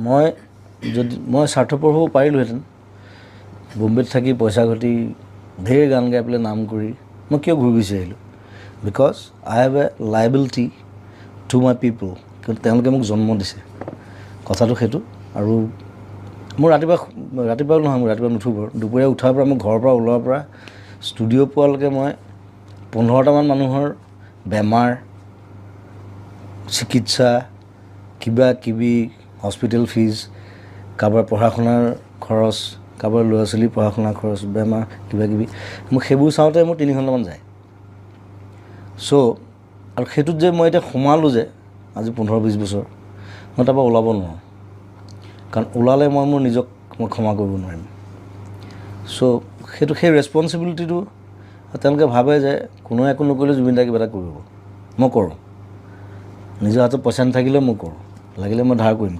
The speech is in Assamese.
মই স্বাৰ্থপৰ হ'ব পাৰিলোহেঁতেন বম্বেত থাকি পইচা ঘটি ঢেৰ গান গাই পেলাই নাম কৰি মই কিয় ঘূৰি গুচি আহিলোঁ because I have a liability to my পিপল কিন্তু তেওঁলোকে মোক জন্ম দিছে কথাটো সেইটো আৰু মোৰ ৰাতিপুৱা নহয় মোৰ ৰাতিপুৱা নুঠো বাৰু দুপৰীয়া উঠাৰ পৰা মোৰ ঘৰৰ পৰা ওলোৱাৰ পৰা ষ্টুডিঅ' পোৱালৈকে মই 15টামান মানুহৰ বেমাৰ চিকিৎসা কিবা কিবি হস্পিটেল ফিজ কাৰোবাৰ পঢ়া শুনাৰ খৰচ কাৰোবাৰ ল'ৰা ছোৱালীৰ পঢ়া শুনাৰ খৰচ বেমাৰ কিবা কিবি মোক সেইবোৰ চাওঁতে মোৰ 3 ঘণ্টামান যায় চ' আৰু সেইটোত যে মই এতিয়া সোমালোঁ যে আজি 15-20 বছৰ মই তাৰপৰা ওলাব নোৱাৰোঁ কাৰণ ওলালে মই মোৰ নিজক মই ক্ষমা কৰিব নোৱাৰিম চ' সেই ৰেছপনচিবিলিটিটো তেওঁলোকে ভাবে যে কোনোৱে একো নকৰিলে জুবিন দাই কিবা এটা কৰিব মই কৰোঁ নিজৰ হাতত পইচা নাথাকিলেও মই কৰোঁ লাগিলে মই ধাৰ কৰিম